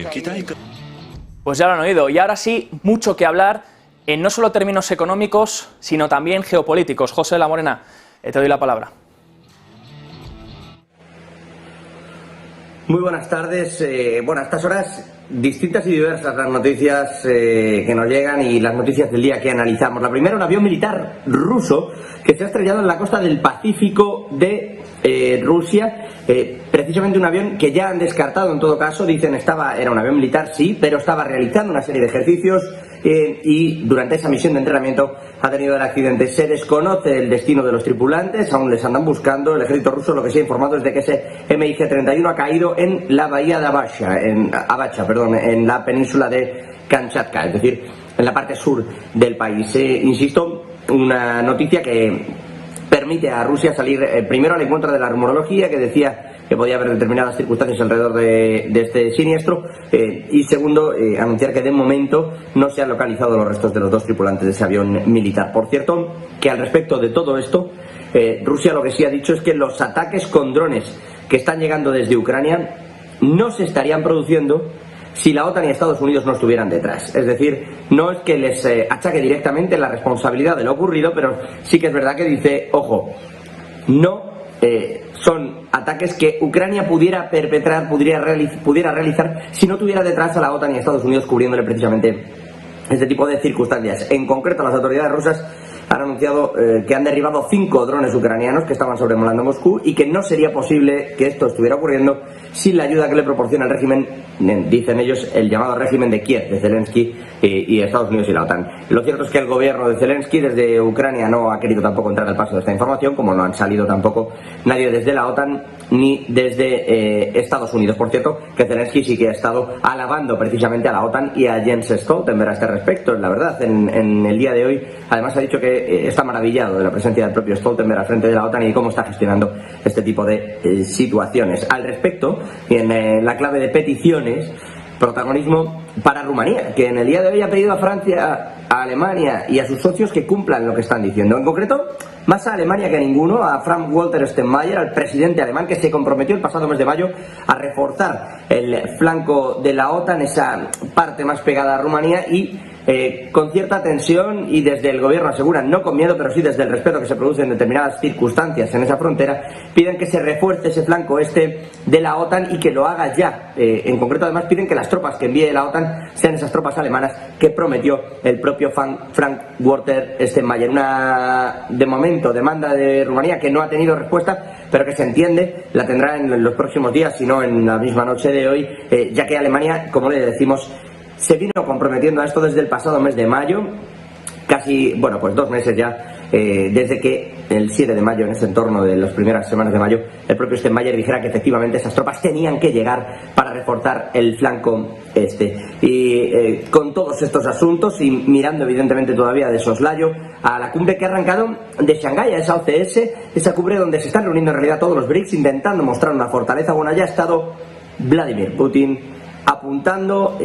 Sí. Pues ya lo han oído. Y ahora sí, mucho que hablar en no solo términos económicos, sino también geopolíticos. José de la Morena, te doy la palabra. Muy buenas tardes. Bueno, a estas horas distintas y diversas las noticias que nos llegan y las noticias del día que analizamos. La primera, un avión militar ruso que se ha estrellado en la costa del Pacífico de Rusia. Precisamente un avión que ya han descartado en todo caso. Dicen era un avión militar, sí, pero estaba realizando una serie de ejercicios y durante esa misión de entrenamiento ha tenido el accidente. Se desconoce el destino de los tripulantes, aún les andan buscando. El ejército ruso lo que se ha informado es de que ese MiG-31 ha caído en la bahía de Abacha, en la península de Kamchatka, es decir, en la parte sur del país. Insisto, una noticia que permite a Rusia salir primero al encuentro de la rumorología que decía que podía haber determinadas circunstancias alrededor de este siniestro y segundo, anunciar que de momento no se han localizado los restos de los dos tripulantes de ese avión militar. Por cierto, que al respecto de todo esto, Rusia lo que sí ha dicho es que los ataques con drones que están llegando desde Ucrania no se estarían produciendo si la OTAN y Estados Unidos no estuvieran detrás. Es decir, no es que les achaque directamente la responsabilidad de lo ocurrido, pero sí que es verdad que dice, ojo, no son ataques que Ucrania pudiera perpetrar, pudiera realizar si no tuviera detrás a la OTAN y a Estados Unidos cubriéndole precisamente este tipo de circunstancias. En concreto, las autoridades rusas han anunciado que han derribado 5 drones ucranianos que estaban sobrevolando Moscú y que no sería posible que esto estuviera ocurriendo sin la ayuda que le proporciona el régimen, dicen ellos, el llamado régimen de Kiev, de Zelensky y Estados Unidos y la OTAN. Lo cierto es que el gobierno de Zelensky desde Ucrania no ha querido tampoco entrar al paso de esta información, como no han salido tampoco nadie desde la OTAN ni desde Estados Unidos. Por cierto, que Zelensky sí que ha estado alabando precisamente a la OTAN y a Jens Stoltenberg a este respecto. La verdad, en el día de hoy, además ha dicho que está maravillado de la presencia del propio Stoltenberg al frente de la OTAN y cómo está gestionando este tipo de situaciones. Al respecto, y en la clave de peticiones, protagonismo para Rumanía, que en el día de hoy ha pedido a Francia, a Alemania y a sus socios que cumplan lo que están diciendo. En concreto, más a Alemania que a ninguno, a Frank-Walter Steinmeier, al presidente alemán, que se comprometió el pasado mes de mayo a reforzar el flanco de la OTAN, esa parte más pegada a Rumanía, y con cierta tensión, y desde el gobierno aseguran, no con miedo, pero sí desde el respeto que se produce en determinadas circunstancias en esa frontera, piden que se refuerce ese flanco este de la OTAN y que lo haga ya. En concreto, además, piden que las tropas que envíe la OTAN sean esas tropas alemanas que prometió el propio Frank-Walter Steinmeier. Una, de momento, demanda de Rumanía que no ha tenido respuesta, pero que se entiende, la tendrá en los próximos días, si no en la misma noche de hoy, ya que Alemania, como le decimos, se vino comprometiendo a esto desde el pasado mes de mayo, casi, bueno, pues 2 meses ya, desde que el 7 de mayo, en ese entorno de las primeras semanas de mayo, el propio Steinmeier dijera que efectivamente esas tropas tenían que llegar para reforzar el flanco este. Y con todos estos asuntos y mirando evidentemente todavía de soslayo a la cumbre que ha arrancado de Shanghái, a esa OCS, esa cumbre donde se están reuniendo en realidad todos los BRICS intentando mostrar una fortaleza. Bueno, ya ha estado Vladimir Putin apuntando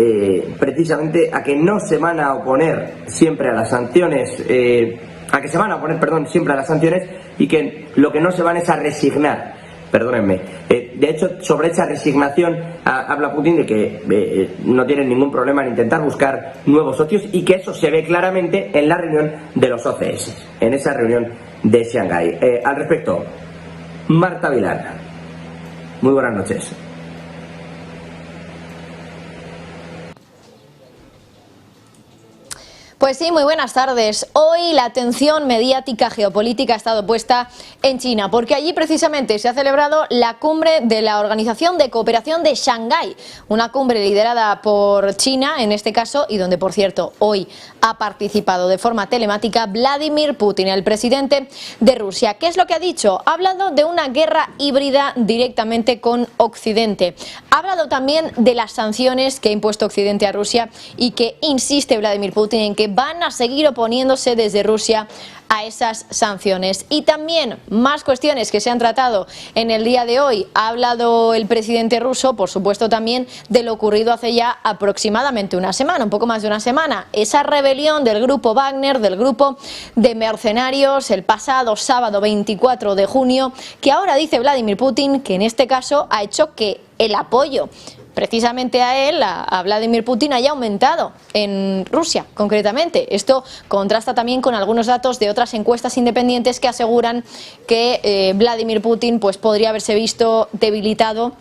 precisamente a que no se van a oponer siempre a las sanciones, siempre a las sanciones, y que lo que no se van es a resignar. Perdónenme. De hecho, sobre esa resignación habla Putin de que no tienen ningún problema en intentar buscar nuevos socios y que eso se ve claramente en la reunión de los OCS, en esa reunión de Shanghái. Al respecto, Marta Vilar, muy buenas noches. Pues sí, muy buenas tardes. Hoy la atención mediática geopolítica ha estado puesta en China, porque allí precisamente se ha celebrado la cumbre de la Organización de Cooperación de Shanghái, una cumbre liderada por China en este caso, y donde, por cierto, hoy ha participado de forma telemática Vladimir Putin, el presidente de Rusia. ¿Qué es lo que ha dicho? Ha hablado de una guerra híbrida directamente con Occidente. Ha hablado también de las sanciones que ha impuesto Occidente a Rusia y que insiste Vladimir Putin en que van a seguir oponiéndose desde Rusia a esas sanciones. Y también más cuestiones que se han tratado en el día de hoy. Ha hablado el presidente ruso, por supuesto, también de lo ocurrido hace ya aproximadamente una semana, un poco más de una semana. Esa rebelión del grupo Wagner, del grupo de mercenarios, el pasado sábado 24 de junio, que ahora dice Vladimir Putin que en este caso ha hecho que el apoyo precisamente a él, a Vladimir Putin, haya aumentado en Rusia, concretamente. Esto contrasta también con algunos datos de otras encuestas independientes que aseguran que Vladimir Putin pues, podría haberse visto debilitado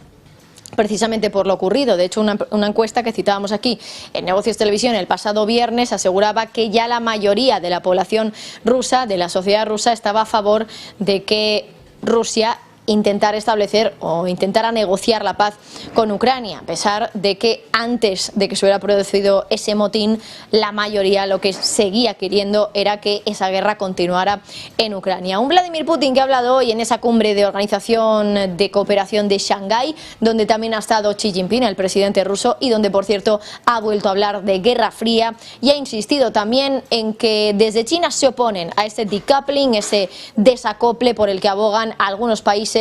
precisamente por lo ocurrido. De hecho, una encuesta que citábamos aquí en Negocios Televisión el pasado viernes aseguraba que ya la mayoría de la población rusa, de la sociedad rusa, estaba a favor de que Rusia intentar establecer o intentara negociar la paz con Ucrania, a pesar de que antes de que se hubiera producido ese motín, la mayoría lo que seguía queriendo era que esa guerra continuara en Ucrania. Un Vladimir Putin que ha hablado hoy en esa cumbre de Organización de Cooperación de Shanghái, donde también ha estado Xi Jinping, el presidente ruso, y donde, por cierto, ha vuelto a hablar de Guerra Fría y ha insistido también en que desde China se oponen a ese decoupling, ese desacople por el que abogan algunos países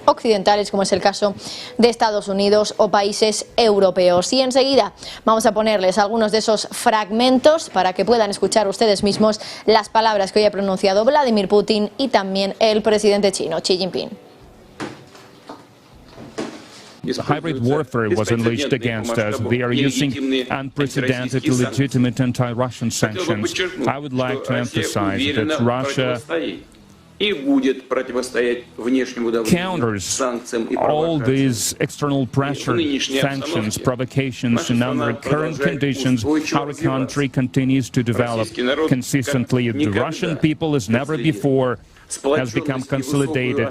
occidentales, como es el caso de Estados Unidos o países europeos. Y enseguida vamos a ponerles algunos de esos fragmentos para que puedan escuchar ustedes mismos las palabras que hoy ha pronunciado Vladimir Putin y también el presidente chino, Xi Jinping. Hybrid warfare was unleashed against us. They are using unprecedented, illegitimate anti-Russian sanctions. I would like to emphasize that Russia counters all these external pressure, sanctions, provocations, and under current conditions, our country continues to develop consistently. The Russian people, as never before, has become consolidated.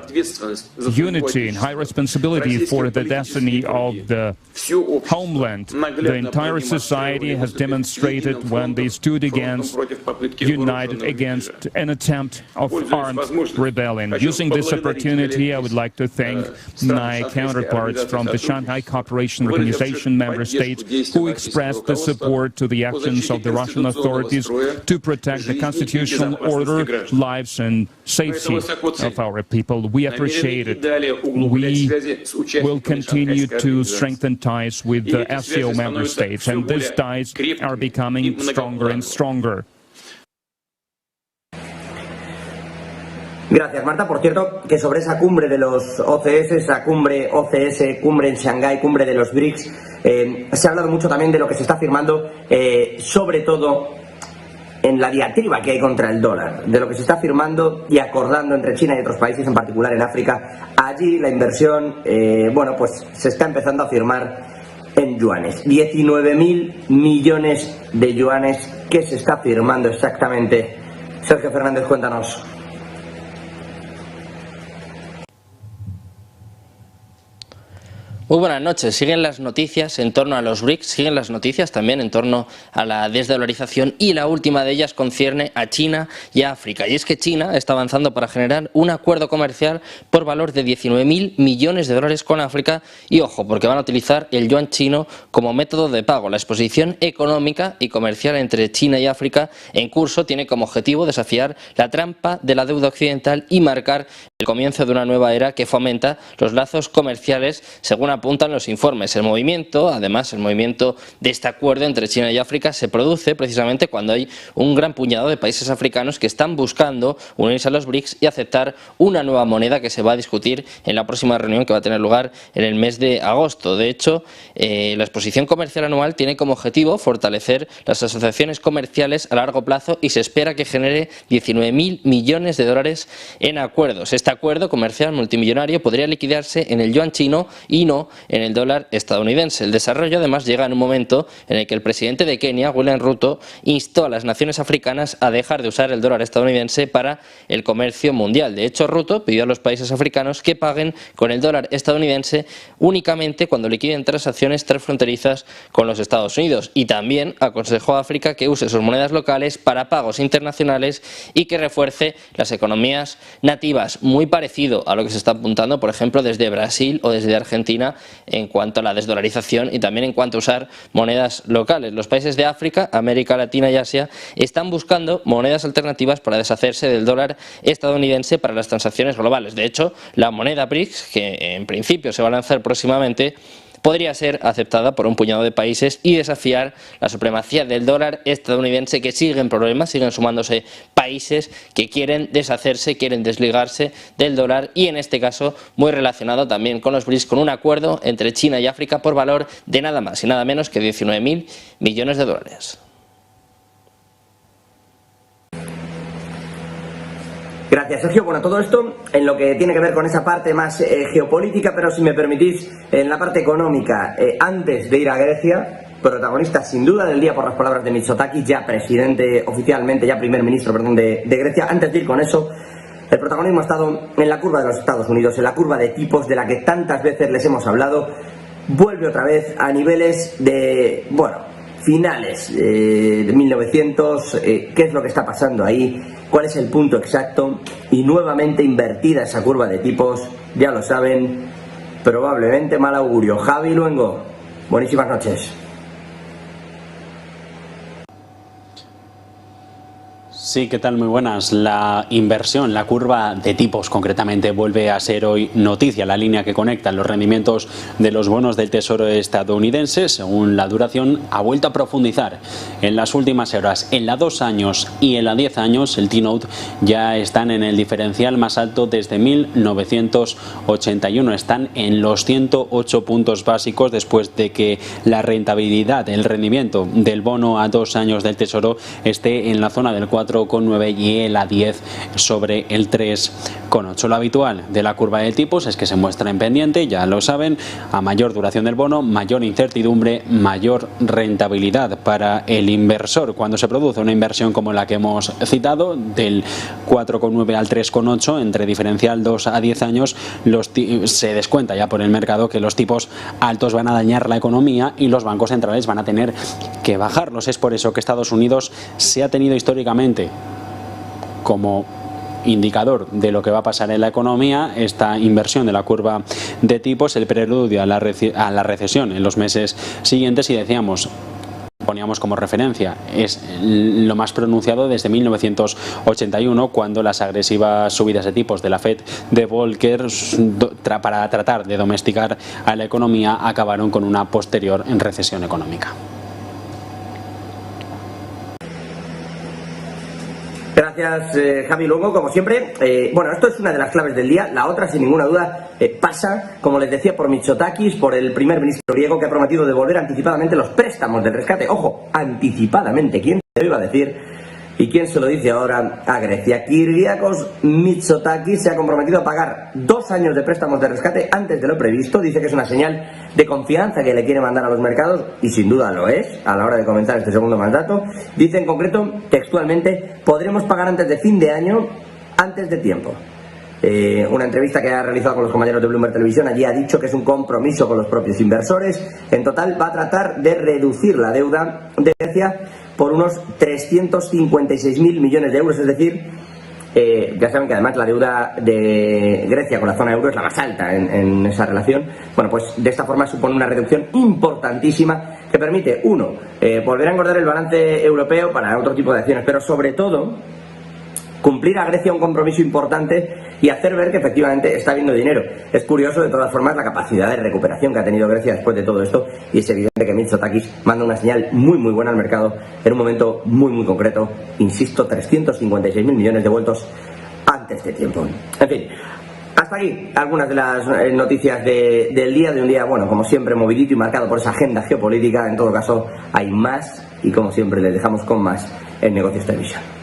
Unity and high responsibility for the destiny of the homeland. The entire society has demonstrated when they stood united against an attempt of armed rebellion. Using this opportunity, I would like to thank my counterparts from the Shanghai Cooperation Organization member states who expressed the support to the actions of the Russian authorities to protect the constitutional order, lives and safety of our people. We appreciate it. We will continue to strengthen ties with the SCO member states, and these ties are becoming stronger and stronger. Gracias, Marta. Por cierto, que sobre esa cumbre de los OCS, esa cumbre OCS, cumbre en Shanghái, cumbre de los BRICS, se ha hablado mucho también de lo que se está firmando, sobre todo en la diatriba que hay contra el dólar, de lo que se está firmando y acordando entre China y otros países, en particular en África. Allí la inversión, bueno, pues se está empezando a firmar en yuanes. 19.000 millones de yuanes que se está firmando exactamente. Sergio Fernández, cuéntanos. Muy buenas noches. Siguen las noticias en torno a los BRICS, siguen las noticias también en torno a la desdolarización y la última de ellas concierne a China y a África. Y es que China está avanzando para generar un acuerdo comercial por valor de 19.000 millones de dólares con África y ojo, porque van a utilizar el yuan chino como método de pago. La exposición económica y comercial entre China y África en curso tiene como objetivo desafiar la trampa de la deuda occidental y marcar el comienzo de una nueva era que fomenta los lazos comerciales, según apuntan los informes. El movimiento de este acuerdo entre China y África se produce precisamente cuando hay un gran puñado de países africanos que están buscando unirse a los BRICS y aceptar una nueva moneda que se va a discutir en la próxima reunión que va a tener lugar en el mes de agosto. De hecho, la exposición comercial anual tiene como objetivo fortalecer las asociaciones comerciales a largo plazo y se espera que genere 19.000 millones de dólares en acuerdos. Este acuerdo comercial multimillonario podría liquidarse en el yuan chino y no en el dólar estadounidense. El desarrollo además llega en un momento en el que el presidente de Kenia, William Ruto, instó a las naciones africanas a dejar de usar el dólar estadounidense para el comercio mundial. De hecho, Ruto pidió a los países africanos que paguen con el dólar estadounidense únicamente cuando liquiden transacciones transfronterizas con los Estados Unidos y también aconsejó a África que use sus monedas locales para pagos internacionales y que refuerce las economías nativas. Muy parecido a lo que se está apuntando, por ejemplo, desde Brasil o desde Argentina en cuanto a la desdolarización y también en cuanto a usar monedas locales. Los países de África, América Latina y Asia están buscando monedas alternativas para deshacerse del dólar estadounidense para las transacciones globales. De hecho, la moneda BRICS, que en principio se va a lanzar próximamente, podría ser aceptada por un puñado de países y desafiar la supremacía del dólar estadounidense, que sigue en problemas, siguen sumándose países que quieren deshacerse, quieren desligarse del dólar, y en este caso muy relacionado también con los BRICS, con un acuerdo entre China y África por valor de nada más y nada menos que 19.000 millones de dólares. Gracias, Sergio. Bueno, todo esto en lo que tiene que ver con esa parte más geopolítica, pero si me permitís, en la parte económica, antes de ir a Grecia, protagonista sin duda del día por las palabras de Mitsotakis, ya presidente oficialmente, ya primer ministro, perdón, de Grecia. Antes de ir con eso, el protagonismo ha estado en la curva de los Estados Unidos, en la curva de tipos de la que tantas veces les hemos hablado. Vuelve otra vez a niveles de, bueno, finales de 1900. ¿Qué es lo que está pasando ahí? ¿Cuál es el punto exacto? Y nuevamente invertida esa curva de tipos, ya lo saben, probablemente mal augurio. Javi Luengo, buenísimas noches. Sí, ¿qué tal? Muy buenas. La inversión, la curva de tipos concretamente, vuelve a ser hoy noticia. La línea que conecta los rendimientos de los bonos del Tesoro estadounidense, según la duración, ha vuelto a profundizar en las últimas horas. En la 2 años y en la 10 años, el T-Note ya están en el diferencial más alto desde 1981. Están en los 108 puntos básicos después de que la rentabilidad, el rendimiento del bono a 2 años del Tesoro esté en la zona del 4,9 y el a 10 sobre el 3,8. Lo habitual de la curva de tipos es que se muestra en pendiente, ya lo saben. A mayor duración del bono, mayor incertidumbre, mayor rentabilidad para el inversor. Cuando se produce una inversión como la que hemos citado, del 4,9 al 3,8 entre diferencial 2 a 10 años, se descuenta ya por el mercado que los tipos altos van a dañar la economía y los bancos centrales van a tener que bajarlos. Es por eso que Estados Unidos se ha tenido históricamente como indicador de lo que va a pasar en la economía. Esta inversión de la curva de tipos, el preludio a la recesión en los meses siguientes, y poníamos como referencia, es lo más pronunciado desde 1981, cuando las agresivas subidas de tipos de la Fed de Volcker para tratar de domesticar a la economía acabaron con una posterior recesión económica. Gracias, Javi Luengo, como siempre. Bueno, esto es una de las claves del día. La otra, sin ninguna duda, pasa, como les decía, por Mitsotakis, por el primer ministro griego, que ha prometido devolver anticipadamente los préstamos del rescate. Ojo, anticipadamente. ¿Quién se lo iba a decir? ¿Y quién se lo dice ahora a Grecia? Kyriakos Mitsotakis se ha comprometido a pagar 2 años de préstamos de rescate antes de lo previsto. Dice que es una señal de confianza que le quiere mandar a los mercados, y sin duda lo es a la hora de comenzar este segundo mandato. Dice en concreto, textualmente: podremos pagar antes de fin de año, antes de tiempo. Una entrevista que ha realizado con los compañeros de Bloomberg Televisión, allí ha dicho que es un compromiso con los propios inversores. En total va a tratar de reducir la deuda de Grecia por unos 356.000 millones de euros, es decir, ya saben que además la deuda de Grecia con la zona euro es la más alta en esa relación. Bueno, pues de esta forma supone una reducción importantísima que permite, uno, volver a engordar el balance europeo para otro tipo de acciones, pero sobre todo cumplir a Grecia un compromiso importante y hacer ver que efectivamente está habiendo dinero. Es curioso, de todas formas, la capacidad de recuperación que ha tenido Grecia después de todo esto, y es evidente que Mitsotakis manda una señal muy muy buena al mercado en un momento muy muy concreto. Insisto, 356.000 millones devueltos antes de tiempo. En fin, hasta aquí algunas de las noticias del día, de un día, bueno, como siempre, movidito y marcado por esa agenda geopolítica. En todo caso, hay más, y como siempre les dejamos con más en Negocios Televisión.